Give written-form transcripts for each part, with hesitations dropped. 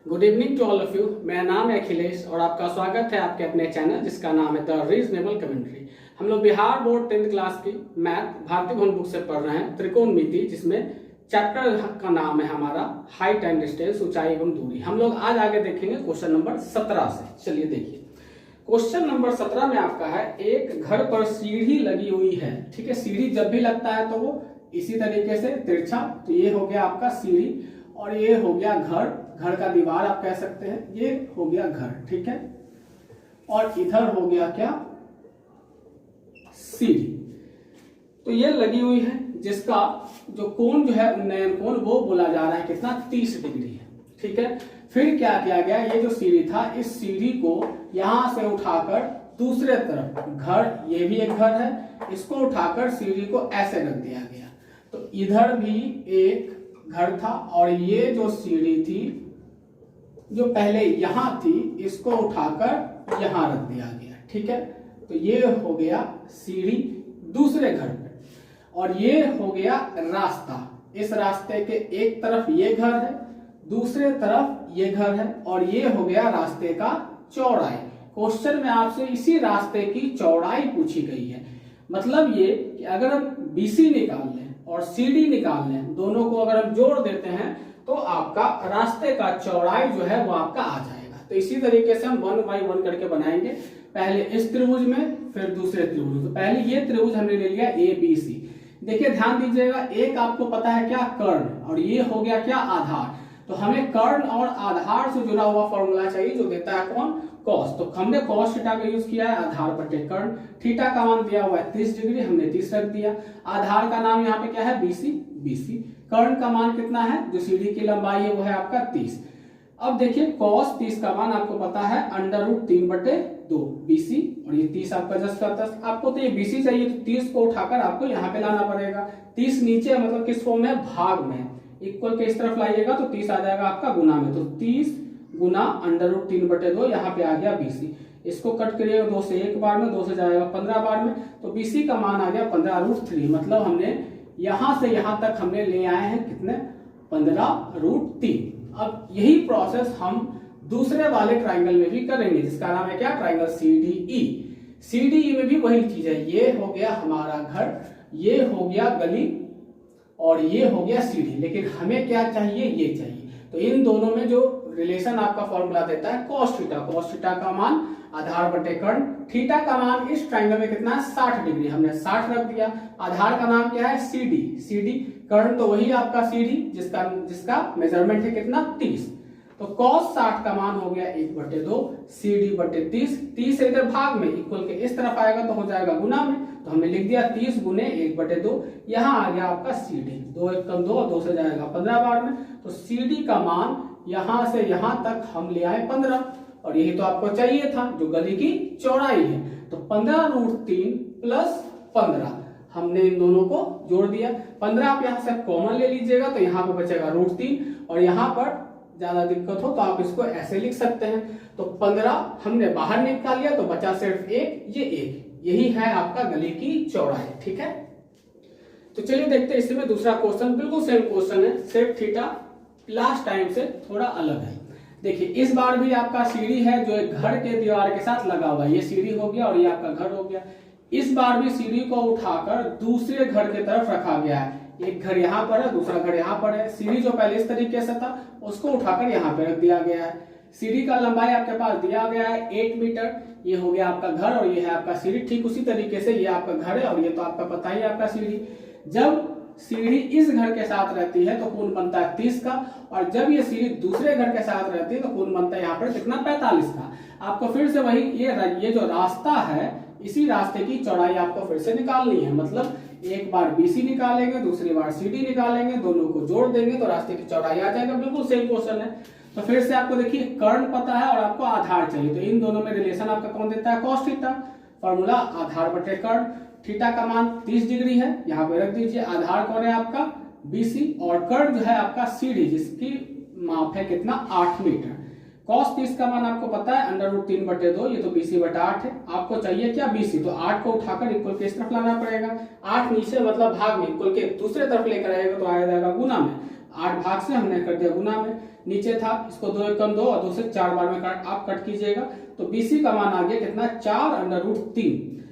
Good evening to all of you. मेरा नाम है अखिलेश और आपका स्वागत है आपके अपने चैनल जिसका नाम है द रीजनेबल कमेंट्री। हम लोग बिहार बोर्ड 10th क्लास की मैथ भारतीय भवन बुक से पढ़ रहे हैं त्रिकोणमिति, जिसमें चैप्टर का नाम है हमारा हाइट एंड डिस्टेंस, ऊंचाई एवं दूरी। हम लोग आज आगे देखेंगे क्वेश्चन नंबर 17 से। चलिए देखिए, क्वेश्चन नंबर 17 में आपका है एक घर पर सीढ़ी लगी हुई है। ठीक है, सीढ़ी जब भी लगता है तो वो इसी तरीके से तिरछा, तो ये हो गया आपका सीढ़ी और ये हो गया घर, घर का दीवार आप कह सकते हैं, ये हो गया घर। ठीक है, और इधर हो गया क्या, सीढ़ी। तो ये लगी हुई है जिसका जो कोण जो है उन्नयन कोण वो बोला जा रहा है कितना, 30 डिग्री है। ठीक है, फिर क्या किया गया, ये जो सीढ़ी था इस सीढ़ी को यहां से उठाकर दूसरे तरफ घर, ये भी एक घर है, इसको उठाकर सीढ़ी को ऐसे रख दिया गया। तो इधर भी एक घर था और ये जो सीढ़ी थी जो पहले यहां थी इसको उठाकर यहां रख दिया गया। ठीक है, तो ये हो गया सीढ़ी दूसरे घर पे, और ये हो गया रास्ता। इस रास्ते के एक तरफ ये घर है, दूसरे तरफ ये घर है, और ये हो गया रास्ते का चौड़ाई। क्वेश्चन में आपसे इसी रास्ते की चौड़ाई पूछी गई है। मतलब ये कि अगर हम BC निकाल लें और CD निकाल लें, दोनों को अगर हम जोड़ देते हैं तो आपका रास्ते का चौड़ाई जो है वो आपका आ जाएगा। तो इसी तरीके से हम 1 by 1 करके बनाएंगे, पहले इस त्रिभुज में फिर दूसरे त्रिभुज। तो पहले ये त्रिभुज हमने ले लिया ABC। देखिए ध्यान दीजिएगा, एक आपको पता है क्या, कर्ण, और ये हो गया क्या, आधार। तो हमें कर्ण और आधार से जुड़ा हुआ फॉर्मूला चाहिए जो देता है कौन, कॉस। तो हमने कॉस थीटा का यूज किया है, आधार बटे कर्ण। थीटा का मान दिया हुआ है 30 डिग्री, हमने 30 रख दिया। आधार का नाम यहाँ पे क्या है, BC। कर्ण का मान कितना है, जो सीढ़ी की लंबाई है वो है आपका 30। अब देखिए cos 30 का मान आपको पता है √3/2 BC, और ये 30 आपका 10 आपको तो ये BC चाहिए, तो 30 को उठाकर आपको यहाँ पे लाना पड़ेगा। 30 नीचे मतलब किस फॉर्म में, भाग में, इक्वल के इस तरफ लाइएगा तो 30 आ जाएगा आपका गुना में। तो 30 गुना √3/2 यहाँ पे आ गया BC। इसको कट करिएगा 2 से 1 बार में, 2 से जाएगा 15 बार में, तो BC का मान आ गया 15√3। मतलब हमने यहां से यहां तक हमने ले आए हैं कितने, 15√3। अब यही प्रोसेस हम दूसरे वाले ट्राइंगल में भी करेंगे जिसका नाम है क्या, ट्राइंगल CDE। CDE में भी वही चीज है, ये हो गया हमारा घर, ये हो गया गली, और ये हो गया सीढ़ी। लेकिन हमें क्या चाहिए, ये चाहिए। तो इन दोनों में जो रिलेशन आपका फॉर्मूला देता है cos थीटा, cos थीटा का मान आधार बटे कर्ण। थीटा का मान इस ट्राइंगल में कितना है, 60 डिग्री, हमने 60 रख दिया। आधार का नाम क्या है, CD। कर्ण तो वही आपका CD जिसका मेजरमेंट है कितना, 30। तो cos 60 का मान हो गया 1/2 CD/30। 30 इधर भाग में, इक्वल के इस तरफ आएगा तो हो जाएगा गुना में, तो हमने लिख दिया 30 गुने 1/2। यहाँ आ गया आपका CD, 2 1 कम 2, 2 से जाएगा 15 बार में। तो CD का मान यहां से यहां तक हम ले आए 15, और यही तो आपको चाहिए था जो गली की चौड़ाई है। तो 15√3 प्लस 15 हमने इन दोनों को जोड़ दिया। 15 आप यहां से कॉमन ले लीजिएगा तो यहाँ पे बचेगा √3, और यहाँ पर ज्यादा दिक्कत हो तो आप इसको ऐसे लिख सकते हैं। तो 15 हमने बाहर निकाल लिया तो बचा सिर्फ 1, ये 1, यही है आपका गली की चौड़ाई। ठीक है, तो चलिए देखते हैं इसमें दूसरा क्वेश्चन, बिल्कुल सेम क्वेश्चन है, सिर्फ थीटा लास्ट टाइम से थोड़ा अलग है। देखिए इस बार भी आपका सीढ़ी है जो एक घर के दीवार के साथ लगा हुआ है, ये सीढ़ी हो गया और ये आपका घर हो गया। इस बार भी सीढ़ी को उठाकर दूसरे घर की तरफ रखा गया है। एक घर यहाँ पर है, दूसरा घर यहाँ पर है। सीढ़ी जो पहले इस तरीके से था उसको उठाकर यहाँ पे रख दिया गया है। सीढ़ी का लंबाई आपके पास दिया गया है 8 मीटर। ये हो गया आपका घर और ये है आपका सीढ़ी। ठीक उसी तरीके से ये आपका घर है और ये तो आपका पता ही है आपका सीढ़ी। जब सीढ़ी इस घर के साथ रहती है तो कोण बनता है 30 का, और जब ये सीढ़ी दूसरे घर के साथ रहती है तो कोण बनता है यहाँ पर कितना, 45 का। आपको फिर से वही ये जो रास्ता है इसी रास्ते की चौड़ाई आपको फिर से निकालनी है। मतलब एक बार BC निकालेंगे, दूसरी बार CD निकालेंगे, दोनों को जोड़ देंगे तो रास्ते की चौड़ाई आ जाएगा। बिल्कुल सेम क्वेश्चन है। तो फिर से आपको देखिए कर्ण पता है और आपको आधार चाहिए, तो इन दोनों में रिलेशन आपका कौन देता है, cos थीटा। फॉर्मूला आधार बटे कर्ण। थीटा का मान 30 डिग्री है, यहाँ पे रख दीजिए। आधार कौन है आपका, BC, और कर्ण जो है आपका CD जिसकी माप है कितना, 8 मीटर। cos 30 का मान आपको पता है √3/2, ये तो BC/8 है। आपको चाहिए क्या, BC, तो 8 को उठाकर इक्वल के इस तरफ लाना पड़ेगा। 8 नीचे मतलब भाग में, इक्वल के दूसरे तरफ लेकर आएगा तो आ जाएगा गुना में। 8 भाग से हमने कर दिया गुना में, नीचे था इसको 2 एकम 2 और 2 से 4 बार में आप कट कीजिएगा तो BC का मान आ गया कितना 4√3।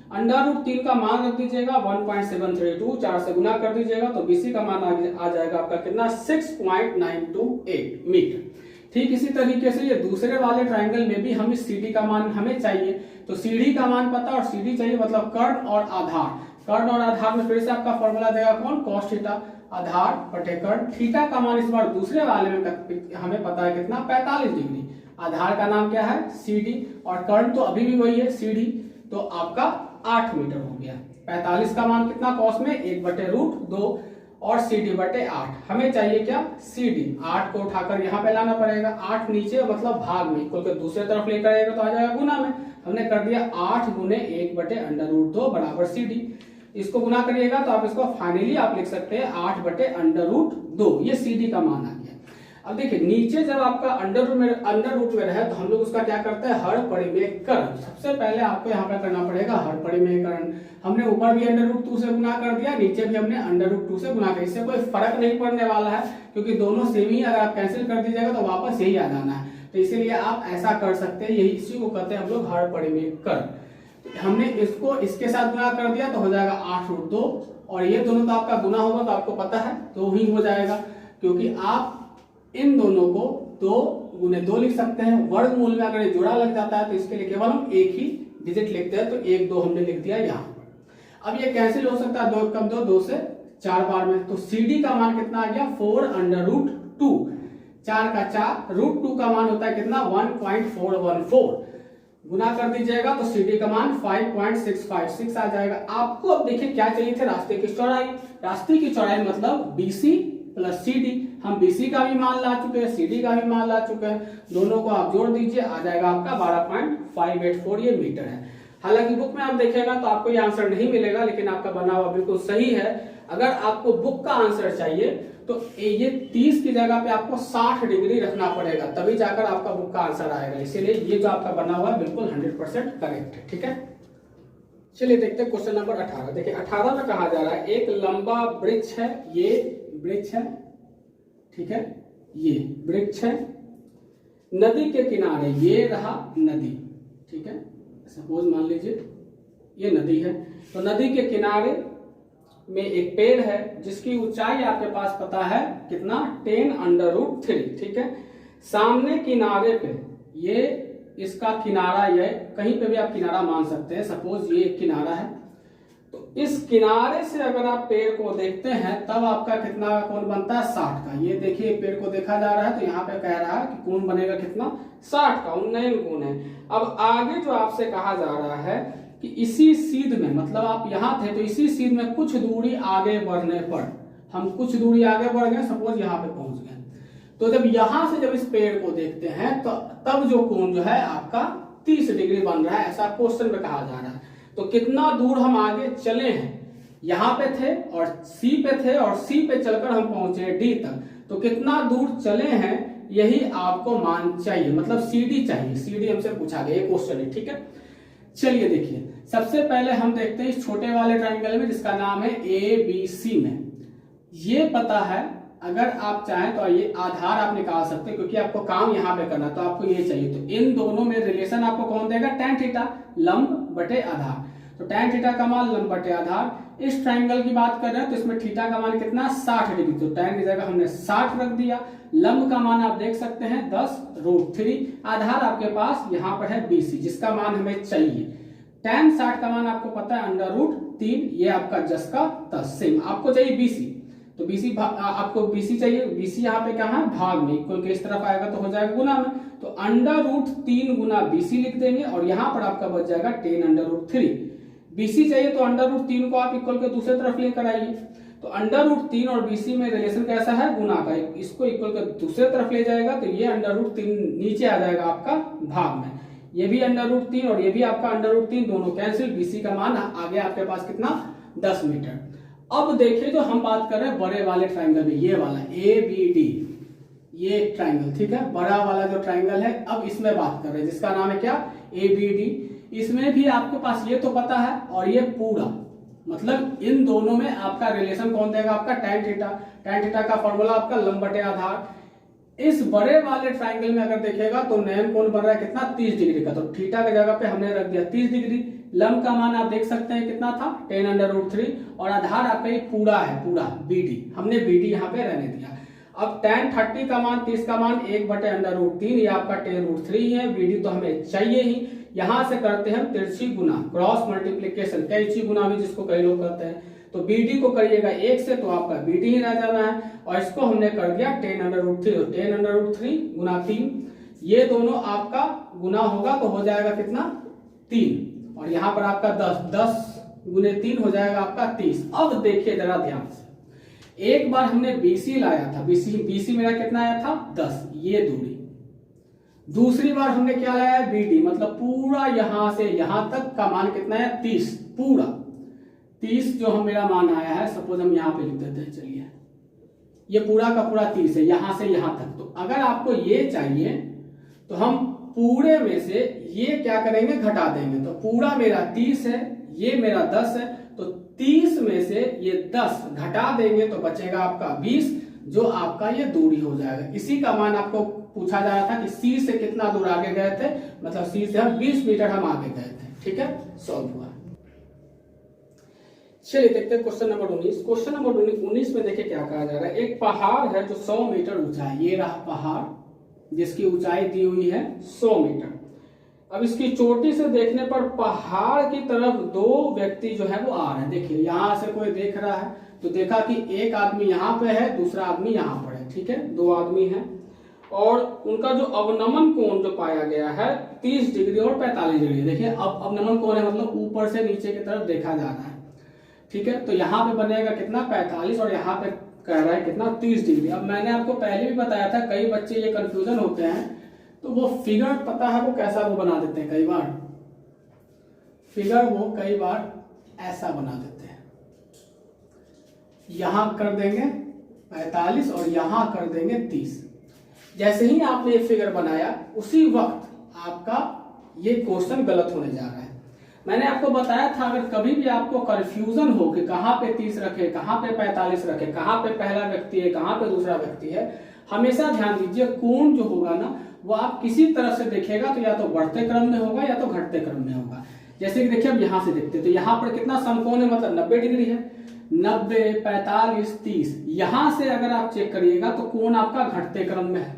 √3 का मान रख दीजिएगा 1.732, 4 से गुना कर दीजिएगा तो BC का मान आ जाएगा आपका कितना 6.928 मीटर। ठीक इसी तरीके से ये दूसरे वाले ट्राइंगल में भी हम इस CD का मान हमें चाहिए, तो CD का मान पता और CD चाहिए, मतलब कर्ण और आधार। कर्ण और आधार में फिर से आपका फॉर्मूला देगा कौन, cos थीटा, आधार बटे कर्ण। थीटा का मान इस बार दूसरे वाले में हमें पता है कितना 45 डिग्री। आधार का नाम क्या है CD और कर्ण तो अभी भी वही है CD, तो आपका 8 मीटर हो गया। 45 का मान कितना cos में 1/√2 और CD बटे 8। हमें चाहिए क्या CD, 8 को उठाकर यहाँ पे लाना पड़ेगा, 8 नीचे मतलब भाग में इक्वल के दूसरे तरफ लेकर आएगा तो आ जाएगा गुना में। हमने कर दिया 8 गुने 1/√2 बराबर CD। इसको गुना करिएगा तो आप इसको फाइनली आप लिख सकते हैं 8/√2, ये CD का मान आ गया। अब देखिए नीचे जब आपका अंडर रूट में रहे तो हम लोग उसका क्या करते हैं हर परिमेयकरण। सबसे पहले आपको यहाँ पे करना पड़ेगा हर परिमेयकरण। हमने ऊपर भी √2 से गुना कर दिया, नीचे भी हमने √2 से गुना कर, इससे कोई फर्क नहीं पड़ने वाला है क्योंकि दोनों सेम ही, अगर आप कैंसिल कर दीजिएगा तो वापस यही आ जाना है। तो इसीलिए आप ऐसा कर सकते हैं, यही इसी को कहते हैं हम लोग हर परिमेयकरण। हमने इसको इसके साथ गुना कर दिया तो हो जाएगा 8√2 और ये दोनों तो आपका गुना होगा तो आपको पता है 2 ही हो जाएगा, क्योंकि आप इन दोनों को 2 गुने 2 लिख सकते हैं। वर्गमूल में अगर जोड़ा लग जाता है तो इसके लिए केवल हम एक ही डिजिट लिखते हैं, तो 1 2 हमने लिख दिया यहाँ पर। अब ये कैंसिल हो सकता है 2 कम 2, 2 से 4 बार में, तो CD का मान कितना आ गया 4√2, 4 का 4, √2 का मान होता है कितना 1.414, गुना कर दीजिएगा तो CD का मान 5.656 आ जाएगा। आपको अब देखिए क्या चाहिए थे, रास्ते की चौड़ाई। रास्ते की चौड़ाई मतलब BC प्लस CD। हम BC का भी मान ला चुके हैं, CD का भी मान ला चुके हैं, दोनों को आप जोड़ दीजिए आ जाएगा आपका 12.584 ये मीटर है। हालांकि बुक में आप देखिएगा तो आपको ये आंसर नहीं मिलेगा, लेकिन आपका बना हुआ बिल्कुल सही है। अगर आपको बुक का आंसर चाहिए तो ये 30 की जगह पे आपको 60 डिग्री रखना पड़ेगा, तभी जाकर आपका बुक का आंसर आएगा। इसीलिए ये जो आपका बना हुआ है बिल्कुल 100% करेक्ट है। ठीक है, चलिए देखते हैं क्वेश्चन नंबर 18। देखिए 18 में कहा जा रहा है एक लंबा वृक्ष है, ये वृक्ष है, ठीक है, ये वृक्ष है, नदी के किनारे, ये रहा नदी, ठीक है, सपोज मान लीजिए ये नदी है, तो नदी के किनारे में एक पेड़ है जिसकी ऊंचाई आपके पास पता है कितना 10√3, ठीक है। सामने किनारे पे ये इसका किनारा, ये कहीं पे भी आप किनारा मान सकते हैं, सपोज ये एक किनारा है, तो इस किनारे से अगर आप पेड़ को देखते हैं तब आपका कितना कोण बनता है 60 का। ये देखिए पेड़ को देखा जा रहा है तो यहाँ पे कह रहा है कि कोण बनेगा कितना 60 का, उन्नयन कोण है। अब आगे जो आपसे कहा जा रहा है कि इसी सीध में, मतलब आप यहाँ थे तो इसी सीध में कुछ दूरी आगे बढ़ने पर, हम कुछ दूरी आगे बढ़ गए, सपोज यहाँ पे पहुंच गए, तो जब यहां से जब इस पेड़ को देखते हैं तो तब जो कोण जो है आपका 30 डिग्री बन रहा है, ऐसा क्वेश्चन में कहा जा रहा है। तो कितना दूर हम आगे चले हैं, यहाँ पे थे और C पे थे और C पे चलकर हम पहुंचे D तक, तो कितना दूर चले हैं यही आपको मान चाहिए, मतलब CD चाहिए। CD हमसे पूछा गया, ये क्वेश्चन है, ठीक है। चलिए देखिए सबसे पहले हम देखते हैं इस छोटे वाले ट्राइंगल में जिसका नाम है ABC में, ये पता है, अगर आप चाहें तो ये आधार आप निकाल सकते हैं क्योंकि आपको काम यहाँ पे करना, तो आपको ये चाहिए, तो इन दोनों में रिलेशन आपको कौन देगा tan थीटा, लंब बटे आधार, तो tan थीटा का मान लंब बटे आधार। इस ट्राइंगल की बात कर रहे हैं तो इसमें थीटा का मान कितना 60 डिग्री, तो tan की जगह हमने 60 रख दिया। लंब का मान आप देख सकते हैं 10√3, आधार आपके पास यहाँ पर है BC जिसका मान हमें चाहिए। tan 60 का मान आपको पता है √3, ये आपका 10 का 10, सेम आपको चाहिए BC, तो BC आपको BC चाहिए, BC यहाँ पे क्या है भाग में, इक्वल के इस तरफ आएगा तो हो जाएगा गुना में, तो √3 गुना BC लिख देंगे और यहाँ पर आपका बच जाएगा 10√3। BC चाहिए तो √3 को आप इक्वल के दूसरे तरफ लेकर आइए, तो √3 और BC में रिलेशन कैसा है गुना का, इसको इक्वल के दूसरे तरफ ले जाएगा तो ये √3 नीचे आ जाएगा आपका भाग में, ये भी √3 और ये भी आपका √3, दोनों कैंसिल, BC का मान आ गया आपके पास कितना 10 मीटर। अब देखिए जो हम बात कर रहे हैं बड़े वाले ट्राइंगल में, ये वाला ABD, ये ट्राइंगल, ठीक है, बड़ा वाला जो ट्राइंगल है, अब इसमें बात कर रहे हैं जिसका नाम है क्या ABD। इसमें भी आपके पास ये तो पता है और ये पूरा, मतलब इन दोनों में आपका रिलेशन कौन देगा, आपका tan थीटा। tan थीटा का फॉर्मूला आपका लंब बटे आधार। इस बड़े वाले ट्राइंगल में अगर देखेगा तो नयन कोण बन रहा है कितना, 30 डिग्री का। तो थीटा की जगह पे हमने रख दिया 30 डिग्री। लंब का मान आप देख सकते हैं कितना था, tan√3, और आधार आपका ये पूरा है, पूरा BD, हमने BD यहाँ पे रहने दिया। अब tan 30 का मान, 30 का मान 1/√3, ये आपका tan√3 है। BD तो हमें चाहिए ही। यहां से करते हैं हम तिरछी गुना, क्रॉस मल्टीप्लीकेशन, कैंची गुना भी जिसको कई लोग कहते हैं। तो BD को करिएगा 1 से तो आपका BD ही रह जाना है, और इसको हमने कर दिया tan√3, 10√3 गुना 3, ये दोनों आपका गुना होगा तो हो जाएगा कितना, 3, और यहाँ पर आपका 10 गुने 3 हो जाएगा आपका 30। अब देखिए जरा ध्यान से, एक बार हमने BC लाया था, BC मेरा कितना आया था, 10, ये दूरी। दूसरी बार हमने क्या लाया है, BD, मतलब पूरा यहां से यहां तक का मान कितना है, 30, पूरा 30 जो हम मेरा मान आया है। सपोज हम यहाँ पे लिख देते हैं, चलिए ये पूरा का पूरा 30 है, यहां से यहां तक। तो अगर आपको ये चाहिए तो हम पूरे में से ये क्या करेंगे, घटा देंगे। तो पूरा मेरा 30 है, ये मेरा 10 है, तो 30 में से ये 10 घटा देंगे तो बचेगा आपका 20, जो आपका ये दूरी हो जाएगा। इसी का मान आपको पूछा जा रहा था कि C से कितना दूर आगे गए थे, मतलब C से हम 20 मीटर हम आगे गए थे। ठीक है, सॉल्व हुआ। चलिए देखते हैं क्वेश्चन नंबर 19। क्वेश्चन नंबर 19 में देखिए क्या कहा जा रहा है। एक पहाड़ है जो 100 मीटर ऊंचा है, ये रहा पहाड़ जिसकी ऊंचाई दी हुई है 100 मीटर। अब इसकी चोटी से देखने पर पहाड़ की तरफ दो व्यक्ति जो है वो आ रहे हैं। देखिए यहां से कोई देख रहा है तो देखा कि एक आदमी यहाँ पे है, दूसरा आदमी यहाँ पर है। ठीक है, दो आदमी हैं, और उनका जो अवनमन कोण जो पाया गया है 30 डिग्री और 45 डिग्री। देखिए अब अवनमन कोण है, मतलब ऊपर से नीचे की तरफ देखा जा रहा है। ठीक है, तो यहाँ पे बनेगा कितना, 45, और यहाँ पे कह रहा है कितना, 30 डिग्री। अब मैंने आपको पहले भी बताया था, कई बच्चे ये कंफ्यूजन होते हैं, तो वो फिगर पता है वो कैसा वो बना देते हैं, कई बार फिगर वो कई बार ऐसा बना देते हैं। यहां कर देंगे 45 और यहां कर देंगे 30। जैसे ही आपने ये फिगर बनाया उसी वक्त आपका ये क्वेश्चन गलत होने जा रहा है। मैंने आपको बताया था अगर कभी भी आपको कंफ्यूजन हो कि कहां पे 30 रखे, कहां पे 45 रखे, कहां पे पहला व्यक्ति है, कहां पे दूसरा व्यक्ति है, हमेशा ध्यान दीजिए कोण जो होगा ना वो आप किसी तरफ से देखेगा तो या तो बढ़ते क्रम में होगा या तो घटते क्रम में होगा। जैसे कि देखिए अब यहां से देखते तो यहाँ पर कितना समकोण है, मतलब 90 डिग्री है। 90, 45, 30, यहां से अगर आप चेक करिएगा तो कोण आपका घटते क्रम में है।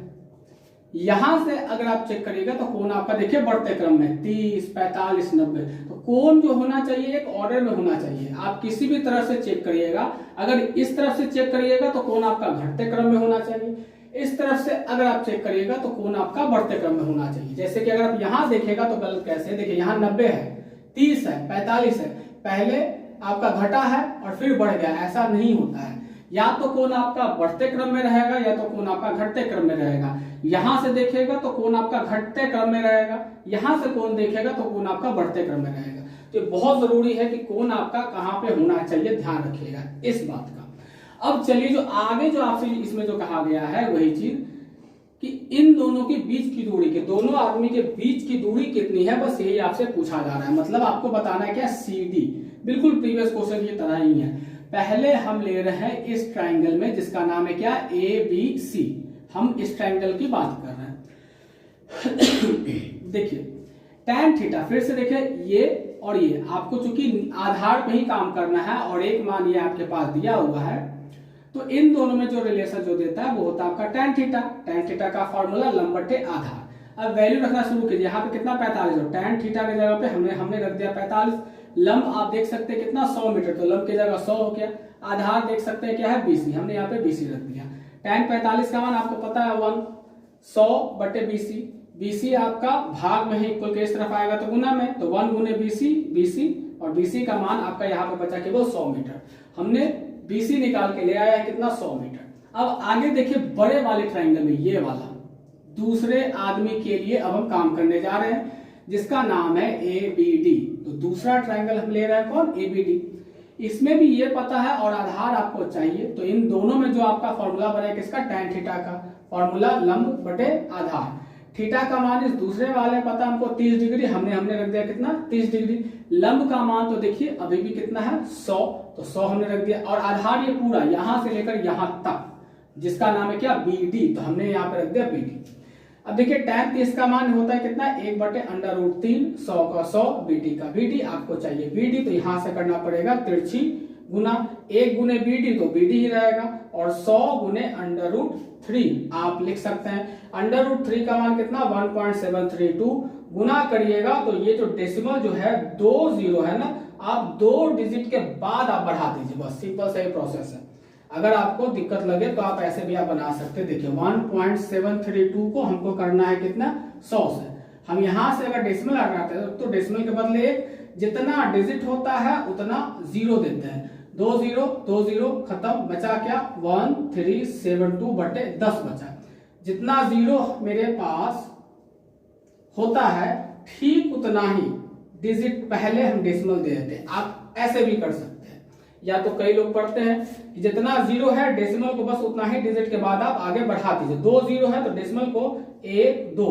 यहां से अगर आप चेक करिएगा तो कोण आपका देखिए बढ़ते क्रम में, 30, 45, 90। तो कोण जो होना चाहिए एक ऑर्डर में होना चाहिए। आप किसी भी तरह से चेक करिएगा, अगर इस तरफ से चेक करिएगा तो कोण आपका घटते क्रम में होना चाहिए, इस तरफ से अगर आप चेक करिएगा तो कोण आपका बढ़ते क्रम में होना चाहिए। जैसे कि अगर आप यहां देखेगा तो गलत कैसे, देखिए यहाँ 90 है, 30 है, 45 है, पहले आपका घटा है और फिर बढ़ गया, ऐसा नहीं होता है। या तो कोण आपका बढ़ते क्रम में रहेगा या तो कोण आपका घटते क्रम में रहेगा। यहां से देखेगा तो कोण आपका घटते क्रम में रहेगा, यहां से कोण देखेगा तो कोण आपका बढ़ते क्रम में रहेगा। तो बहुत जरूरी है कि कोण आपका कहां पे होना चाहिए, ध्यान रखिएगा इस बात का। अब चलिए जो आगे जो आपसे इसमें जो कहा गया है वही चीज कि इन दोनों के बीच की दूरी, के दोनों आदमी के बीच की दूरी कितनी है, बस यही आपसे पूछा जा रहा है। मतलब आपको बताना है क्या, CD, बिल्कुल प्रीवियस क्वेश्चन की तरह ही है। पहले हम ले रहे हैं इस ट्राइंगल में जिसका नाम है क्या, ABC। हम इस ट्राइंगल की बात कर रहे हैं। देखिए tan थीटा, फिर से देखिए ये और ये आपको चूंकि आधार पे ही काम करना है और एक मान ये आपके पास दिया हुआ है, तो इन दोनों में जो रिलेशन जो देता है वो होता है आपका tan थीटा। tan थीटा का फॉर्मूला लंब बटे आधार। अब वैल्यू रखना शुरू कीजिए। यहाँ पे कितना 45 हो, tan थीटा की जगह पे हमने रख दिया 45। लंब आप देख सकते हैं कितना 100 मीटर, तो लंब की जगह 100 हो गया। आधार देख सकते हैं क्या है, BC, हमने यहाँ पे BC रख दिया। tan 45 का मान आपको पता है 1, 100 बटे BC। BC आपका भाग में ही इक्वल के इस तरफ आएगा तो गुना में, तो 1 गुने BC, और BC का मान आपका यहाँ पे बचा केवल 100 मीटर। हमने BC निकाल के ले आया है कितना, 100 मीटर। अब आगे देखिए बड़े वाले ट्राइंगल में ये वाला दूसरे आदमी के लिए अब हम काम करने जा रहे हैं जिसका नाम है ABD। तो दूसरा ट्राइंगल हम ले रहे हैं कौन, ABD। इसमें भी ये पता है और आधार आपको चाहिए, तो इन दोनों में जो आपका फॉर्मूला बना है किसका, tan थीटा का फॉर्मूला लंब बटे आधार। थीटा का मान इस दूसरे वाले पता हमको 30 डिग्री, हमने रख दिया कितना 30 डिग्री। लंब का मान तो देखिए अभी भी कितना है 100, तो 100 हमने रख दिया। और आधार ये पूरा यहां से लेकर यहां तक जिसका नाम है क्या BD, तो हमने यहाँ पे रख दिया BD। अब देखिए tan 30 का मान होता है कितना 1/√3, 100 का 100, BD का BD, आपको चाहिए BD तो यहां से करना पड़ेगा तिरछी गुना, 1 गुने BD तो BD ही रहेगा, और 100 गुने √3 आप लिख सकते हैं। √3 का मान कितना 1.732, गुना करिएगा तो ये जो डेसिमल जो है 2 जीरो है ना, आप 2 डिजिट के बाद आप बढ़ा दीजिए, बस सिंपल सा प्रोसेस है। अगर आपको दिक्कत लगे तो आप ऐसे भी आप बना सकते हैं। देखिए 1.732 को हमको करना है कितना 100 से, हम यहां से अगर डेसिमल लगाते हैं तो डेसिमल के बदले जितना डिजिट होता है उतना जीरो देते हैं, 2 जीरो 2 जीरो खत्म, बचा क्या 1372/10 बचा। जितना जीरो मेरे पास होता है ठीक उतना ही डिजिट पहले हम डेसिमल दे देते हैं। आप ऐसे भी कर सकते हैं, या तो कई लोग पढ़ते हैं कि जितना जीरो है डेसिमल को बस उतना ही डिजिट के बाद आप आगे बढ़ा दीजिए। 2 जीरो है तो डेसिमल को 1 2,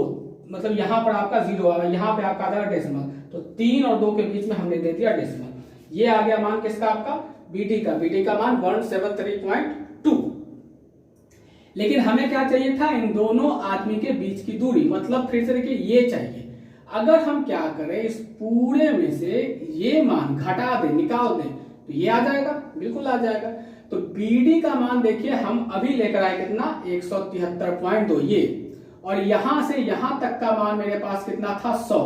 मतलब यहाँ पर आपका जीरो आएगा, यहाँ पे आपका आएगा डेसिमल, तो 3 और 2 के बीच में हमने दे दिया डेसिमल। ये आ गया मान किसका आपका BD का मान 173.2। लेकिन हमें क्या चाहिए था इन दोनों आदमी के बीच की दूरी, मतलब फिर से देखिए ये चाहिए। अगर हम क्या करें इस पूरे में से ये मान घटा दें निकाल दें तो ये आ जाएगा, बिल्कुल आ जाएगा। तो BD का मान देखिए हम अभी लेकर आए कितना 173.2 ये, और यहां से यहां तक का मान मेरे पास कितना था 100,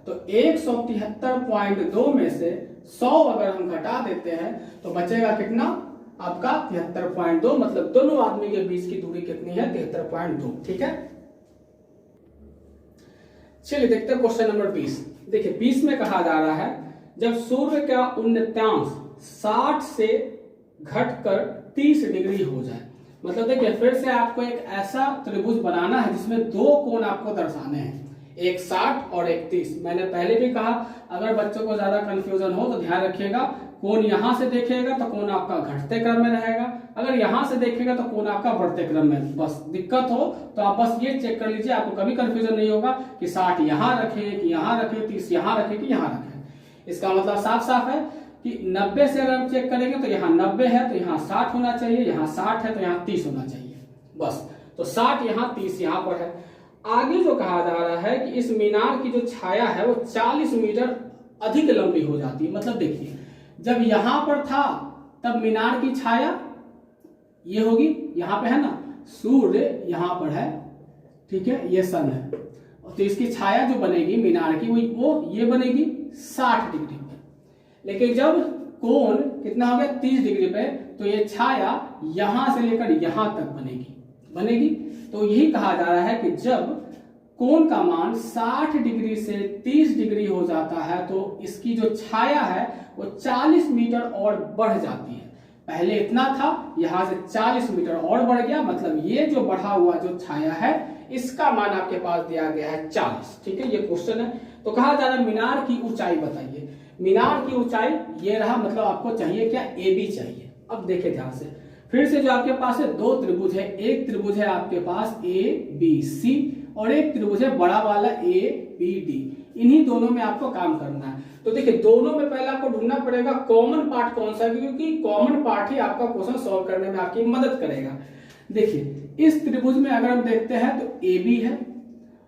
तो 173.2 में से 100 अगर हम घटा देते हैं तो बचेगा कितना आपका 73.2, मतलब दोनों आदमी के बीच की दूरी कितनी है 73.2। ठीक है, चलिए देखते हैं क्वेश्चन नंबर 20। देखिए 20 में कहा जा रहा है जब सूर्य का उन्नत्यांश 60 से घटकर 30 डिग्री हो जाए, मतलब देखिए फिर से आपको एक ऐसा त्रिभुज बनाना है जिसमें 2 कोण आपको दर्शाने हैं, एक 60 और एक 30। मैंने पहले भी कहा अगर बच्चों को ज्यादा कंफ्यूजन हो तो ध्यान रखिएगा, कोण यहां से देखेगा तो कोण आपका घटते क्रम में रहेगा, अगर यहां से देखेगा तो कोण आपका बढ़ते क्रम में। बस दिक्कत हो तो आप बस ये चेक कर लीजिए, आपको कभी कंफ्यूजन नहीं होगा कि 60 यहां रखे कि यहां रखे, 30 यहां रखे कि यहां रखे। इसका मतलब साफ साफ है कि 90 से अगर हम चेक करेंगे तो यहाँ 90 है तो यहाँ 60 होना चाहिए, यहाँ 60 है तो यहाँ 30 होना चाहिए, बस। तो 60 यहाँ 30 यहाँ पर है। आगे जो कहा जा रहा है कि इस मीनार की जो छाया है वो 40 मीटर अधिक लंबी हो जाती है। मतलब देखिए जब यहां पर था तब मीनार की छाया ये होगी, यहां पे है ना सूर्य यहां पर है, ठीक है, ये सन है, तो इसकी छाया जो बनेगी मीनार की वो ये बनेगी 60 डिग्री पे। लेकिन जब कोण कितना हो गया 30 डिग्री पे, तो ये छाया यहां से लेकर यहां तक बनेगी। तो यही कहा जा रहा है कि जब कोण का मान 60 डिग्री से 30 डिग्री हो जाता है तो इसकी जो छाया है वो 40 मीटर और बढ़ जाती है। पहले इतना था, यहां से 40 मीटर और बढ़ गया, मतलब ये जो बढ़ा हुआ जो छाया है इसका मान आपके पास दिया गया है 40। ठीक है, ये क्वेश्चन है। तो कहा जा रहा है मीनार की ऊंचाई बताइए। मीनार की ऊंचाई ये रहा, मतलब आपको चाहिए क्या AB चाहिए। अब देखिए ध्यान से, फिर से जो आपके पास है 2 त्रिभुज है, एक त्रिभुज है आपके पास ABC और एक त्रिभुज है बड़ा वाला ABD। इन्हीं दोनों में आपको काम करना है। तो देखिए दोनों में पहले आपको ढूंढना पड़ेगा कॉमन पार्ट कौन सा है, क्योंकि कॉमन पार्ट ही आपका क्वेश्चन सॉल्व करने में आपकी मदद करेगा। देखिए इस त्रिभुज में अगर हम देखते हैं तो AB है,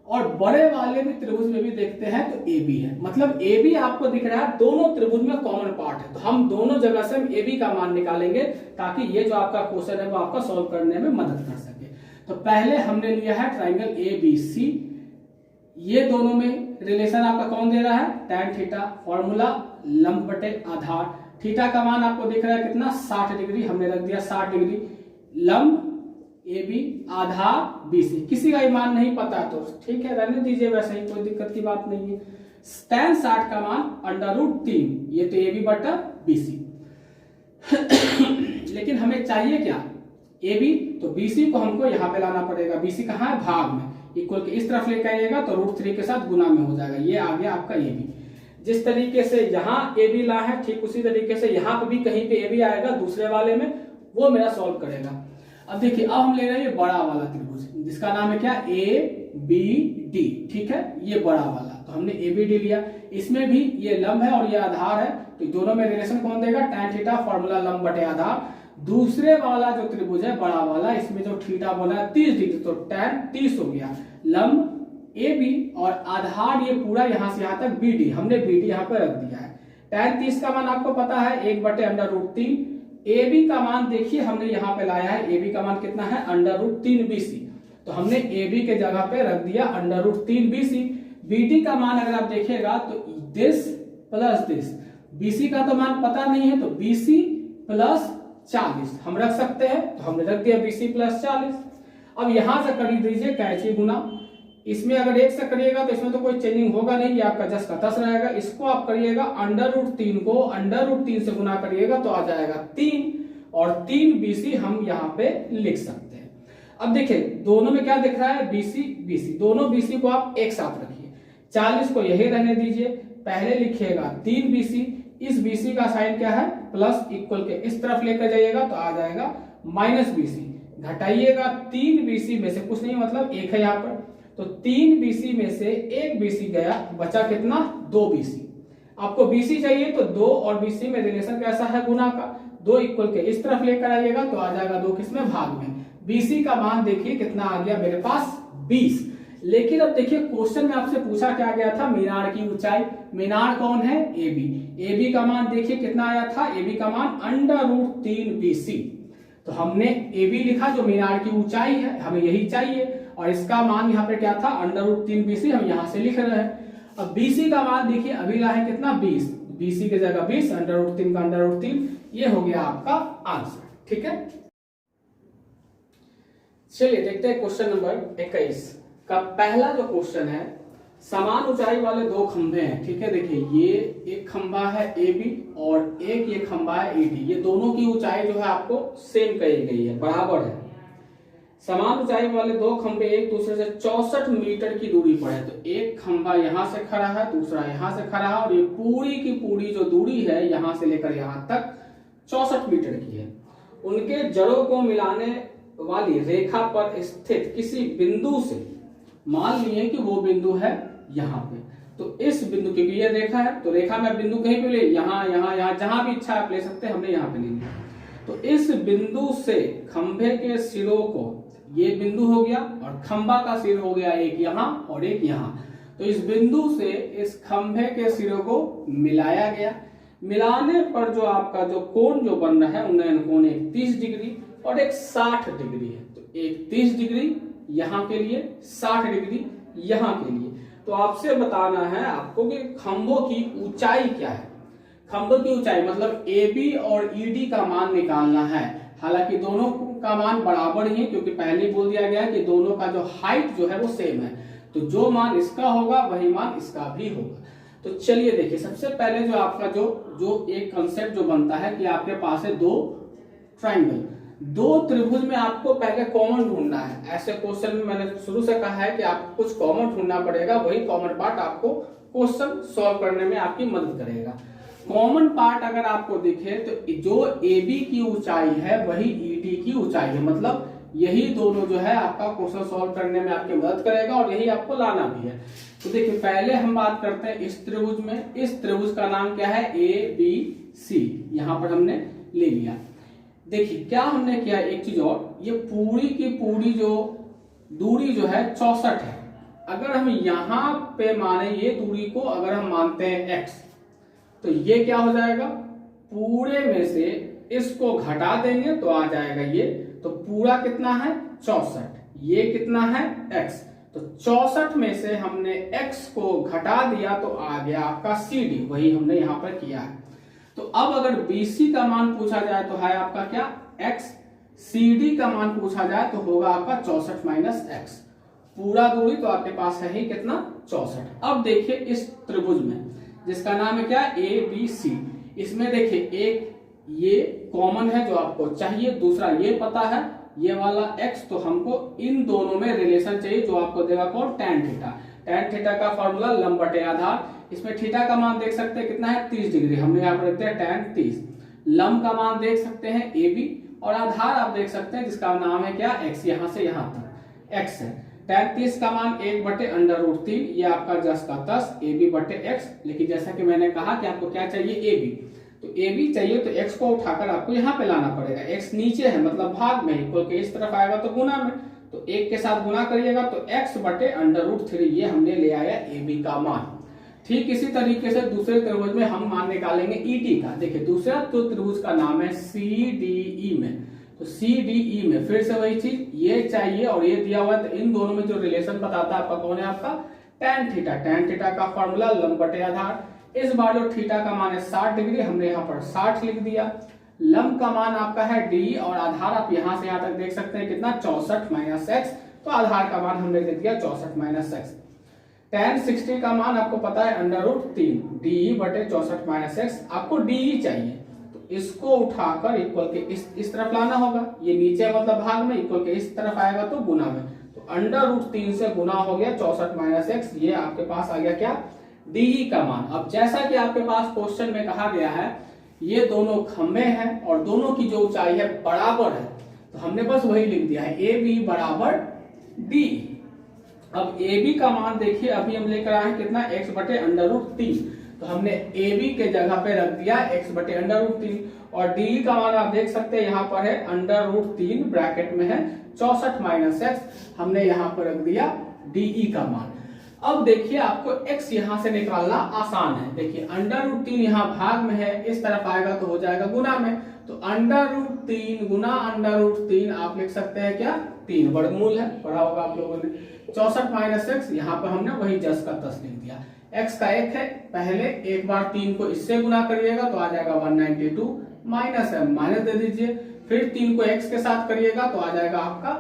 और बड़े वाले भी त्रिभुज में भी देखते हैं तो AB है, मतलब AB आपको दिख रहा है दोनों त्रिभुज में कॉमन पार्ट है। तो हम दोनों जगह से हम AB का मान निकालेंगे ताकि ये जो आपका क्वेश्चन है वो आपका सॉल्व करने में मदद कर सके। तो पहले हमने लिया है ट्राइंगल ABC, ये दोनों में रिलेशन आपका कौन दे रहा है tan थीटा, फॉर्मूला लंब बटे आधार। थीटा का मान आपको दिख रहा है कितना 60 डिग्री, हमने रख दिया 60 डिग्री, लंब AB आधार BC। किसी का मान नहीं पता तो ठीक है रहने दीजिए, वैसे ही कोई दिक्कत की बात नहीं है। tan 60 का मान √3, ये तो AB बटा BC। लेकिन हमें चाहिए क्या AB, तो BC को हमको यहाँ पे लाना पड़ेगा। BC कहाँ है भाग में, इक्वल के इस तरफ लेकर आइएगा तो √3 के साथ गुना में हो जाएगा, ये आ गया आपका AB। जिस तरीके से यहाँ AB ला है ठीक उसी तरीके से यहाँ पे भी कहीं पे AB आएगा दूसरे वाले में, वो मेरा सॉल्व करेगा। अब देखिए, अब हम ले रहे हैं ये बड़ा वाला त्रिभुज, जिसका नाम है क्या, ए बी डी, ठीक है, ये बड़ा वाला। तो हमने ए बी डी लिया, इसमें भी ये लंब है और ये आधार है, तो दोनों में रिलेशन कौन देगा, tan थीटा, फॉर्मूला लंब बटे आधार। दूसरे वाला जो त्रिभुज है बड़ा वाला, इसमें जो थीटा बना है 30 डिग्री, तो tan 30 हो गया, लंब ए बी और आधार ये पूरा यहां से यहां तक बी डी, हमने बी डी यहां पर रख दिया है। tan 30 का मान आपको पता है 1/√3। ए बी का मान देखिए हमने यहाँ पे लाया है, ए बी का मान कितना है, √3 BC, तो हमने ए बी के जगह पे रख दिया √3 BC। बी डी का मान अगर आप देखिएगा तो दिस प्लस दिस, BC का तो मान पता नहीं है, तो BC प्लस 40 हम रख सकते हैं, तो हमने रख दिया BC प्लस 40। अब यहां से कर दीजिए कैंची गुना, इसमें अगर एक से करिएगा तो इसमें तो कोई चेंजिंग होगा नहीं, ये आपका 10 का 10 रहेगा। इसको आप करिएगा √3 को √3 से गुना करिएगा तो आ जाएगा 3, और 3 BC हम यहाँ पे लिख सकते हैं। अब देखिए दोनों में क्या दिख रहा है, BC BC, दोनों BC को आप एक साथ रखिए, 40 को यही रहने दीजिए, पहले लिखिएगा 3 BC, इस BC का साइन क्या है, प्लस इक्वल के इस तरफ लेकर जाइएगा तो आ जाएगा -BC, घटाइएगा 3 BC में से कुछ नहीं, मतलब एक है यहाँ पर, तो 3 BC में से 1 BC गया, बचा कितना, 2 BC। आपको BC चाहिए तो 2 और BC में रिलेशन कैसा है, गुना का, 2 इक्वल के इस तरफ लेकर आइएगा तो आ जाएगा 2 किसमें, भाग में। BC का मान देखिए कितना आ गया मेरे पास, 20। लेकिन अब देखिए क्वेश्चन में आपसे पूछा क्या गया था, मीनार की ऊंचाई, मीनार कौन है, AB, AB का मान देखिए कितना आया था, AB का मान √3 BC, तो हमने AB लिखा जो मीनार की ऊंचाई है, हमें यही चाहिए, और इसका मान यहाँ पे क्या था, √3 BC, हम यहाँ से लिख रहे हैं। अब BC का मान देखिए अभी ला है कितना, 20, BC की जगह 20, √3 का √3, ये हो गया आपका आंसर, ठीक है। चलिए देखते हैं क्वेश्चन नंबर 21 का पहला जो क्वेश्चन है, समान ऊंचाई वाले दो खंभे हैं, ठीक है। देखिए ये एक खंभा है AB और एक ये खंभा है AD, ये दोनों की ऊंचाई जो है आपको सेम कही गई है, बराबर है। समान ऊंचाई वाले दो खंभे एक दूसरे से 64 मीटर की दूरी पर है, तो एक खंभा यहां से खड़ा है, दूसरा यहां से खड़ा है, और ये पूरी की पूरी जो दूरी है यहां से लेकर यहां तक 64 मीटर की है। उनके जड़ों को मिलाने वाली रेखा पर स्थित किसी बिंदु से, मान लिए कि वो बिंदु है यहाँ पे, तो इस बिंदु, क्योंकि ये रेखा है तो रेखा में बिंदु कहीं पे ले, यहाँ यहाँ यहाँ जहां भी इच्छा आप ले सकते हैं, हमने यहाँ पे ले लिया। तो इस बिंदु से खंभे के सिरों को, ये बिंदु हो गया और खंभा का सिर हो गया एक यहाँ और एक यहाँ, तो इस बिंदु से इस खंभे के सिरों को मिलाया गया। मिलाने पर जो आपका जो कोण जो बन रहा है, उन्नयन कोण एक 30 डिग्री और एक 60 डिग्री है, तो एक 30 डिग्री यहाँ के लिए, 60 डिग्री यहाँ के लिए। तो आपसे बताना है आपको कि खंभों की ऊंचाई क्या है। खंभों की ऊंचाई मतलब AB और ED का मान निकालना है। हालांकि दोनों का मान बराबर ही है, क्योंकि पहले बोल दिया गया है कि दोनों का जो हाइट जो है वो सेम है, तो जो मान इसका होगा वही मान इसका भी होगा। तो चलिए देखिए, सबसे पहले जो आपका जो एक कंसेप्ट जो बनता है कि आपके पास है दो ट्राइंगल, दो त्रिभुज में आपको पहले कॉमन ढूंढना है। ऐसे क्वेश्चन में मैंने शुरू से कहा है कि आपको कुछ कॉमन ढूंढना पड़ेगा, वही कॉमन पार्ट आपको क्वेश्चन सॉल्व करने में आपकी मदद करेगा। कॉमन पार्ट अगर आपको दिखे तो जो AB की ऊंचाई है वही ED की ऊंचाई है, मतलब यही दोनों जो है आपका क्वेश्चन सॉल्व करने में आपकी मदद करेगा और यही आपको लाना भी है। तो देखिए पहले हम बात करते हैं इस त्रिभुज में। इस त्रिभुज का नाम क्या है, ABC, यहां पर हमने ले लिया। देखिए क्या हमने किया, एक चीज और, ये पूरी की पूरी जो दूरी जो है 64 है। अगर हम यहाँ पे माने ये दूरी को अगर हम मानते हैं x, तो ये क्या हो जाएगा, पूरे में से इसको घटा देंगे तो आ जाएगा ये, तो पूरा कितना है 64, ये कितना है x, तो 64 में से हमने x को घटा दिया तो आ गया आपका CD, वही हमने यहाँ पर किया है। तो अब अगर BC का मान पूछा जाए तो है आपका क्या x, CD का मान पूछा जाए तो होगा आपका 64 माइनस x, पूरा दूरी तो आपके पास है ही कितना 64। अब देखिए इस त्रिभुज में जिसका नाम है क्या ABC, इसमें देखिए एक ये कॉमन है जो आपको चाहिए, दूसरा ये पता है ये वाला x, तो हमको इन दोनों में रिलेशन चाहिए जो आपको देगा कौन, tan थीटा। tan थीटा का फॉर्मूला लंब बटे आधार, इसमें थीटा का मान देख सकते हैं कितना है 30 डिग्री, हमने यहाँ पर रखते हैं tan 30। लंब का मान देख सकते हैं AB और आधार आप देख सकते हैं जिसका नाम है क्या, x, यहाँ से यहाँ तक x है। tan 30 का मान 1/√3, ये आपका 10 का 10 AB/x। लेकिन जैसा कि मैंने कहा कि आपको क्या चाहिए, AB, तो AB चाहिए तो x को उठाकर आपको यहाँ पे लाना पड़ेगा। x नीचे है मतलब भाग में, इक्वल के इस तरफ आएगा तो गुना में, तो 1 के साथ गुना करिएगा तो x/√3, ये हमने ले आया AB का मान। ठीक इसी तरीके से दूसरे त्रिभुज में हम मान निकालेंगे ET का। देखिए दूसरा तो त्रिभुज का नाम है CDE में, तो CDE में फिर से वही चीज, ये चाहिए और ये दिया हुआ है, तो इन दोनों में जो रिलेशन बताता है आपका कौन है, आपका tan थीटा। tan थीटा का फॉर्मूला लंब बटे आधार। इस बार जो थीटा का मान है 60 डिग्री, हमने यहाँ पर 60 लिख दिया। लंब का मान आपका है D और आधार आप यहाँ से यहाँ तक देख सकते हैं कितना, 64 - x, तो आधार का मान हमने लिख दिया 64 - x। tan 60 का मान आपको पता है √3, DE/64 - x, आपको DE चाहिए, तो इसको उठाकर इक्वल के इस तरफ लाना होगा, ये नीचे मतलब भाग में, इक्वल के इस तरफ आएगा तो गुना में, तो √3 से गुना हो गया 64 - x, ये आपके पास आ गया क्या, DE का मान। अब जैसा कि आपके पास क्वेश्चन में कहा गया है ये दोनों खंभे हैं और दोनों की जो ऊंचाई है बराबर है, तो हमने बस वही लिख दिया है AB = DE। अब AB का मान देखिए अभी हम लेकर आए हैं कितना, x/√3, तो हमने AB के जगह पे रख दिया x/√3 और DE का मान आप देख सकते हैं यहाँ पर है √3 ब्रैकेट में है 64 - x, हमने यहाँ पर रख दिया DE का मान। अब देखिए आपको x यहाँ से निकालना आसान है। देखिए √3 यहाँ भाग में है, इस तरफ आएगा तो हो जाएगा गुना में, तो √3 गुना √3 आप लिख सकते हैं क्या, 3 वर्गमूल है, पढ़ा होगा आप लोगों ने। 64 - x, यहाँ पर हमने वही 10 का 10 लिख दिया। x का 1 है, पहले एक बार 3 को इससे गुना करिएगा तो आ जाएगा 192, माइनस है माइनस दे दीजिए, फिर 3 को x के साथ करिएगा तो आ जाएगा आपका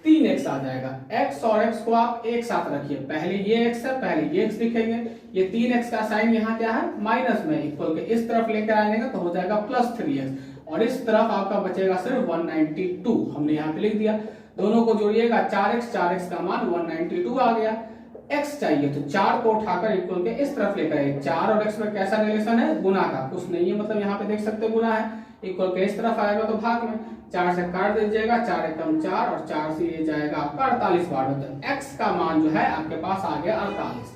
3x आ जाएगा। x और x को आप एक साथ रखिए, पहले ये x है, पहले ये x लिखेंगे, ये 3x का साइन यहाँ क्या है, माइनस में, इक्वल के इस तरफ लेकर आएंगे तो हो जाएगा +3x और इस तरफ आपका बचेगा सिर्फ 192, हमने यहाँ पे लिख दिया। दोनों को जोड़िएगा 4x का मान 192 आ गया। x चाहिए तो 4 को उठाकर इक्वल के इस तरफ लेकर आइए, 4 और x में कैसा रिलेशन है, गुना का, कुछ नहीं है, मतलब यहाँ पे देख सकते गुना है, इक्वल के इस तरफ आएगा तो भाग में, 4 से काट दीजिएगा, 4 एकम 4 और 4 से ये जाएगा आपका 48 बार, तो x का मान जो है आपके पास आ गया 48।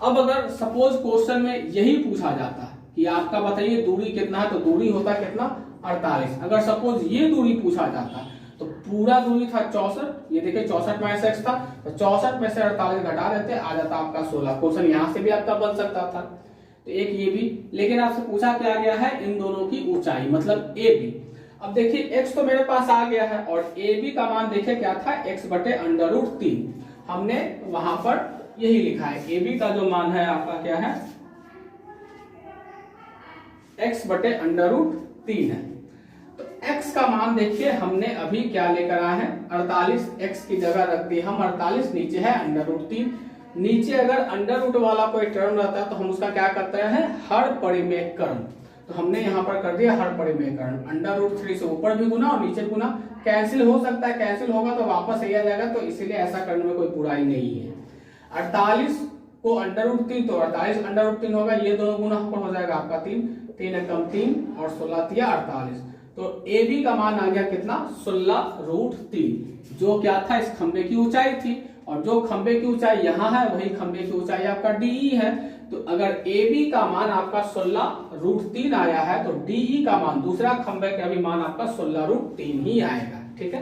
अब अगर सपोज क्वेश्चन में यही पूछा जाता कि आपका बताइए दूरी कितना है, तो दूरी होता कितना, 48। अगर सपोज ये दूरी पूछा जाता तो पूरा दूरी था 64, ये देखिए 64 - x था, तो 64 में से 48 घटा देते, आ जाता आपका 16। क्वेश्चन यहाँ से भी आपका बन सकता था, तो एक ये भी, लेकिन आपसे पूछा क्या गया है, इन दोनों की ऊंचाई मतलब AB। अब देखिए x तो मेरे पास आ गया है और AB का मान देखिए क्या था, x/√3, हमने वहां पर यही लिखा है, AB का जो मान है आपका क्या है, x/√3 है। तो x का मान देखिए हमने अभी क्या लेकर आए हैं, 48, x की जगह रख दी हम 48, नीचे है √3, नीचे अगर अंडर रूट वाला कोई टर्म रहता है तो हम उसका क्या करते हैं, हर परिमेयकरण, तो हमने यहाँ पर कर दिया हर परिमेयकरण, √3 से ऊपर भी गुना और नीचे गुना, कैंसिल हो सकता है, कैंसिल होगा तो वापस यही आ जाएगा, तो इसीलिए ऐसा करने में कोई बुराई नहीं है। 48 को √3 तो 48 √3 होगा, ये दोनों गुना हो जाएगा आपका 3, 3 एकम 3 और 16 तिया 48, तो AB का मान आ गया कितना, 16√3, जो क्या था, इस खंबे की ऊंचाई थी, और जो खंबे की ऊंचाई यहाँ है वही खंबे की ऊंचाई आपका DE है। तो अगर AB का मान आपका 16√3 आया है तो DE का मान, दूसरा खंबे का भी मान आपका 16√3 ही आएगा। ठीक है,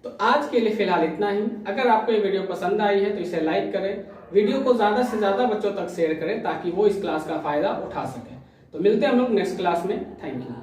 तो आज के लिए फिलहाल इतना ही। अगर आपको ये वीडियो पसंद आई है तो इसे लाइक करें, वीडियो को ज्यादा से ज्यादा बच्चों तक शेयर करें ताकि वो इस क्लास का फायदा उठा सके। तो मिलते हैं हम लोग नेक्स्ट क्लास में, थैंक यू।